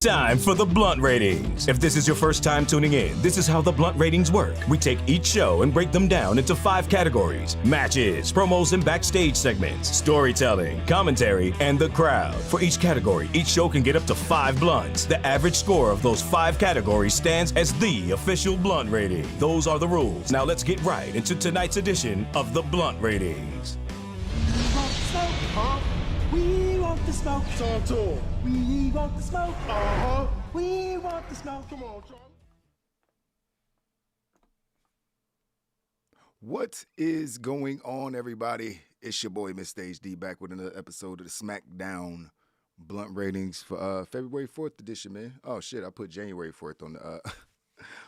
Time for the Blunt Ratings. If this is your first time tuning in, this is how the Blunt Ratings work. We take each show and break them down into 5 categories: matches, promos and backstage segments, storytelling, commentary, and the crowd. For each category, each show can get up to 5 blunts. The average score of those 5 categories stands as the official Blunt Rating. Those are the rules. Now let's get right into tonight's edition of the Blunt Ratings. We want the smoke. Talk to him. We want the smoke. We want the smoke. Come on, Charlie. What is going on, everybody? It's your boy, Mr. HD, back with another episode of the Smackdown Blunt Ratings for February 4th edition, man. Oh, shit, I put January 4th on the...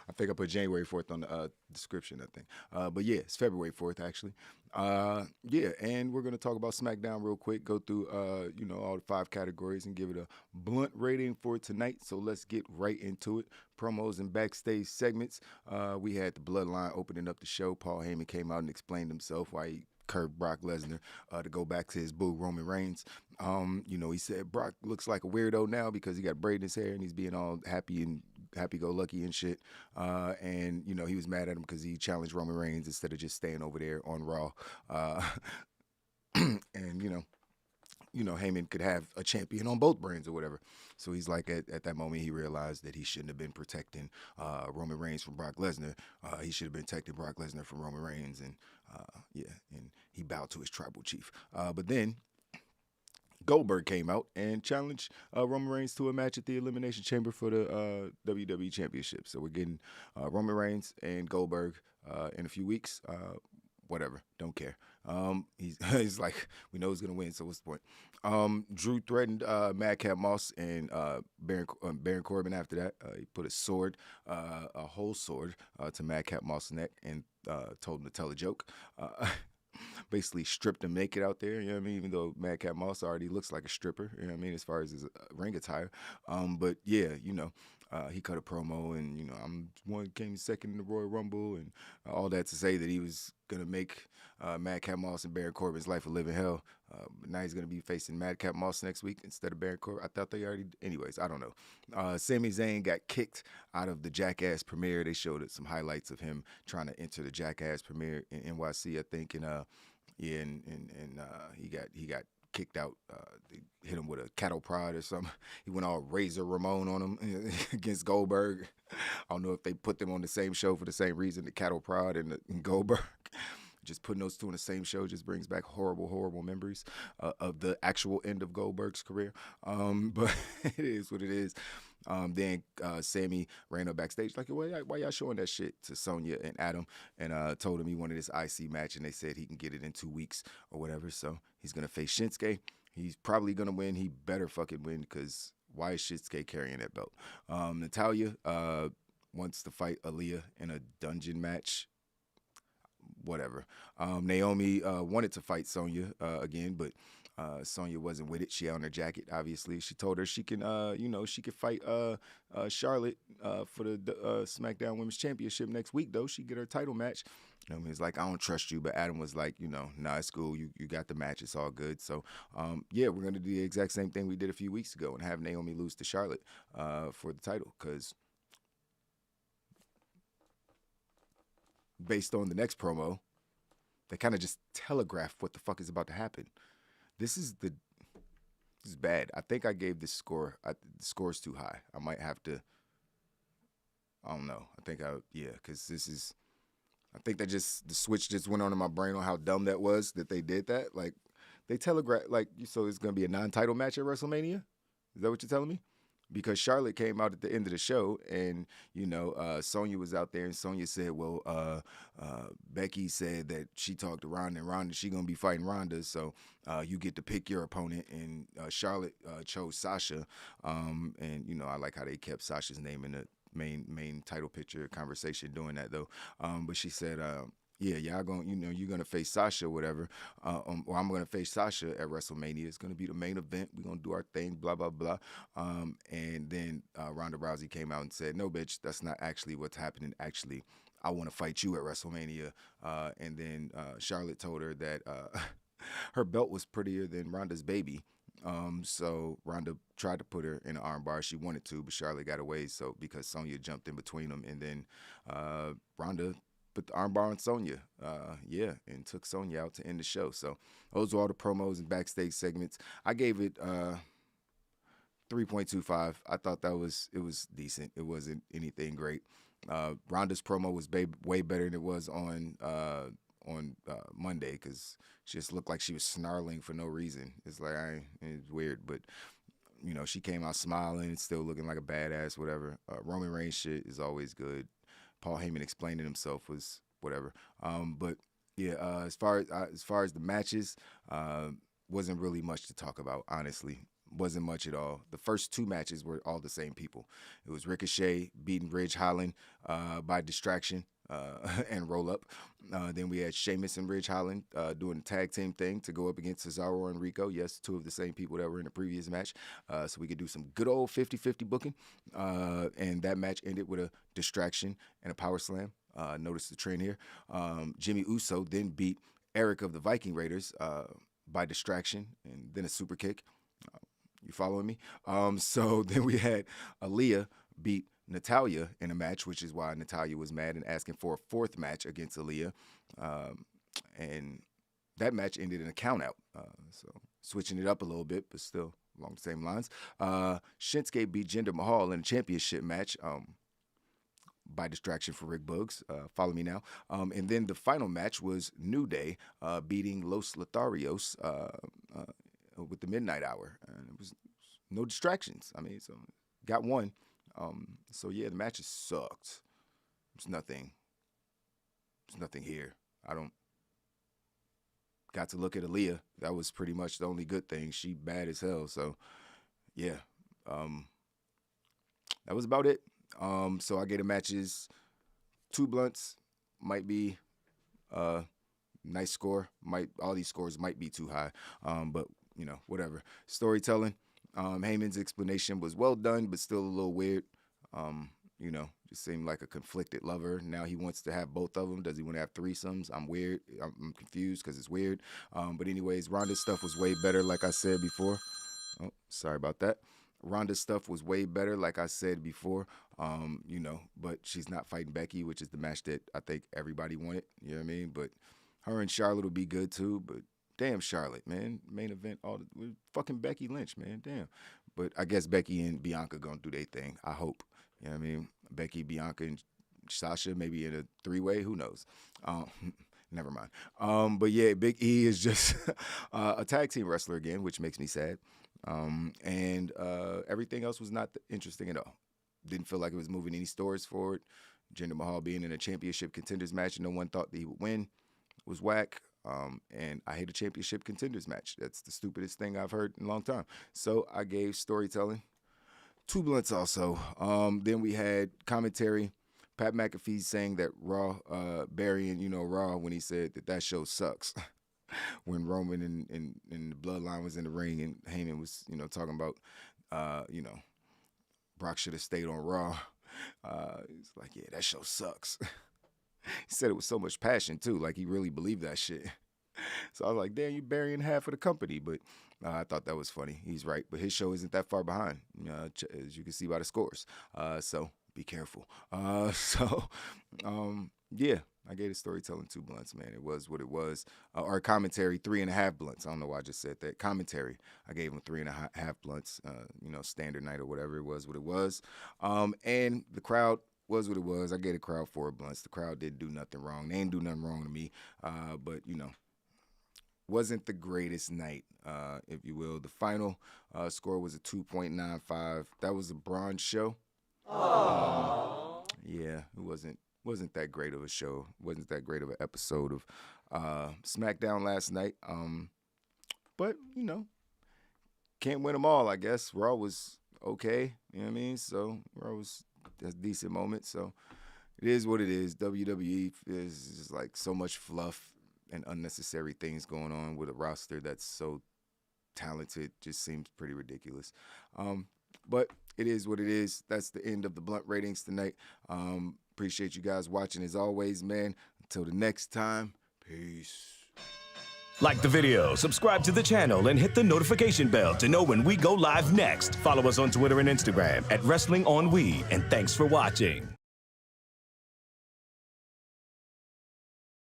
I think I put January 4th on the description, I think. But yeah, it's February 4th, actually. Yeah, and we're going to talk about Smackdown real quick, go through, all the 5 categories and give it a blunt rating for tonight. So let's get right into it. Promos and backstage segments. We had the Bloodline opening up the show. Paul Heyman came out and explained himself why he curved Brock Lesnar to go back to his boo, Roman Reigns. He said Brock looks like a weirdo now because he got braid in his hair and he's being all happy-go-lucky and shit. And he was mad at him because he challenged Roman Reigns instead of just staying over there on Raw. And, Heyman could have a champion on both brands or whatever. So he's like, at that moment, he realized that he shouldn't have been protecting Roman Reigns from Brock Lesnar. He should have been protecting Brock Lesnar from Roman Reigns. And, and he bowed to his tribal chief. But then Goldberg came out and challenged Roman Reigns to a match at the Elimination Chamber for the WWE Championship. So we're getting Roman Reigns and Goldberg in a few weeks. Whatever, don't care. He's like, we know he's gonna win, so what's the point? Drew threatened Madcap Moss and Baron Corbin after that. He put a whole sword to Madcap Moss' neck and told him to tell a joke. Basically stripped him naked out there, even though Madcap Moss already looks like a stripper, as far as his ring attire. But yeah, he cut a promo and, came second in the Royal Rumble and all that to say that he was going to make Madcap Moss and Baron Corbin's life a living hell. But now he's going to be facing Madcap Moss next week instead of Baron Corbin. I thought they already... Anyways, I don't know. Sami Zayn got kicked out of the Jackass premiere. They showed some highlights of him trying to enter the Jackass premiere in NYC, I think. And he got kicked out. They hit him with a cattle prod or something. He went all Razor Ramon on him against Goldberg. I don't know if they put them on the same show for the same reason, the cattle prod and Goldberg. Just putting those two on the same show just brings back horrible, horrible memories of the actual end of Goldberg's career. But it is what it is. Then Sammy ran up backstage like, why y'all showing that shit to Sonya and Adam? And told him he wanted this IC match, and they said he can get it in 2 weeks or whatever. So he's going to face Shinsuke. He's probably going to win. He better fucking win because why is Shinsuke carrying that belt? Natalya wants to fight Aaliyah in a dungeon match. Whatever. Naomi wanted to fight Sonya again, but Sonya wasn't with it. She had on her jacket, obviously. She told her she can, she could fight Charlotte for the SmackDown Women's Championship next week, though. She get her title match. He's like, I don't trust you. But Adam was like, nah, it's cool. You got the match. It's all good. So, we're going to do the exact same thing we did a few weeks ago and have Naomi lose to Charlotte for the title because based on the next promo, they kind of just telegraph what the fuck is about to happen. This is bad. I think I gave this score. The score's too high. I might have to. I don't know. Because this is. I think the switch just went on in my brain on how dumb that was that they did that. Like, they telegraph, so it's going to be a non-title match at WrestleMania? Is that what you're telling me? Because Charlotte came out at the end of the show and, Sonya was out there and Sonya said, Becky said that she talked to Ronda and Ronda, she going to be fighting Ronda. So you get to pick your opponent. And Charlotte chose Sasha. I like how they kept Sasha's name in the main title picture conversation doing that, though. But she said, y'all you're gonna face Sasha or whatever, or I'm gonna face Sasha at WrestleMania. It's gonna be the main event. We're gonna do our thing, blah blah blah. And then Ronda Rousey came out and said, "No, bitch, that's not actually what's happening. Actually, I want to fight you at WrestleMania." And then Charlotte told her that her belt was prettier than Ronda's baby. So Ronda tried to put her in an armbar. She wanted to, but Charlotte got away. So because Sonya jumped in between them, and then Ronda put the armbar on Sonya, and took Sonya out to end the show. So those were all the promos and backstage segments. I gave it 3.25. I thought it was decent. It wasn't anything great. Ronda's promo was way better than it was on Monday, because she just looked like she was snarling for no reason. It's like it's weird, but she came out smiling, still looking like a badass. Whatever. Roman Reigns shit is always good. Paul Heyman explaining himself was whatever. But yeah, as far as the matches, wasn't really much to talk about, honestly. Wasn't much at all. The first two matches were all the same people. It was Ricochet beating Ridge Holland by distraction and roll up. Then we had Sheamus and Ridge Holland doing the tag team thing to go up against Cesaro and Rico. Yes, two of the same people that were in the previous match. So we could do some good old 50-50 booking. And that match ended with a distraction and a power slam. Notice the trend here. Jimmy Uso then beat Eric of the Viking Raiders by distraction and then a super kick. You following me? So then we had Aaliyah beat Natalya in a match, which is why Natalya was mad and asking for a fourth match against Aaliyah. And that match ended in a countout. So switching it up a little bit, but still along the same lines. Shinsuke beat Jinder Mahal in a championship match by distraction for Rick Boogs. Follow me now. And then the final match was New Day beating Los Lotharios with the Midnight Hour, and it was no distractions. I mean, so got one. So yeah, the matches sucked. There's nothing here. I don't got to look at Aaliyah. That was pretty much the only good thing. She bad as hell. So yeah, that was about it. So I gave the matches 2 blunts. Might be nice score. All these scores might be too high. But whatever. Storytelling. Heyman's explanation was well done, but still a little weird. Just seemed like a conflicted lover. Now he wants to have both of them. Does he want to have threesomes? I'm confused because it's weird. But anyways, Ronda's stuff was way better, like I said before. Oh, sorry about that. Ronda's stuff was way better, like I said before. But she's not fighting Becky, which is the match that I think everybody wanted. You know what I mean? But her and Charlotte will be good too. But damn, Charlotte, man. Main event, fucking Becky Lynch, man. Damn. But I guess Becky and Bianca gonna do their thing. I hope. You know what I mean? Becky, Bianca, and Sasha maybe in a 3-way. Who knows? Never mind. But yeah, Big E is just a tag team wrestler again, which makes me sad. And everything else was not interesting at all. Didn't feel like it was moving any stories forward. Jinder Mahal being in a championship contenders match, no one thought that he would win. Was whack. And I hate a championship contenders match. That's the stupidest thing I've heard in a long time. So I gave storytelling 2 blunts also. Then we had commentary. Pat McAfee saying that Raw, burying, Raw when he said that show sucks. When Roman and the Bloodline was in the ring and Heyman was, talking about, Brock should have stayed on Raw. He's like, yeah, that show sucks. He said it with so much passion, too. Like, he really believed that shit. So I was like, damn, you burying half of the company. But I thought that was funny. He's right. But his show isn't that far behind, as you can see by the scores. So be careful. Yeah, I gave the storytelling 2 blunts, man. It was what it was. Or commentary, 3.5 blunts. I don't know why I just said that. Commentary, I gave him 3.5 blunts, standard night or whatever it was, what it was. And the crowd was what it was. I gave the crowd 4 blunts. The crowd didn't do nothing wrong. They didn't do nothing wrong to me. But, wasn't the greatest night, if you will. The final score was a 2.95. That was a bronze show. Yeah, it wasn't that great of a show. Wasn't that great of an episode of Smackdown last night. But, can't win them all, I guess. Raw was okay, you know what I mean? So Raw was a decent moment. So it is what it is. WWE is just like so much fluff and unnecessary things going on with a roster that's so talented. Just seems pretty ridiculous. But it is what it is. That's the end of the Blunt Ratings tonight. Appreciate you guys watching as always, man. Until the next time, peace. Like the video, subscribe to the channel, and hit the notification bell to know when we go live next. Follow us on Twitter and Instagram at Wrestling on We, and thanks for watching.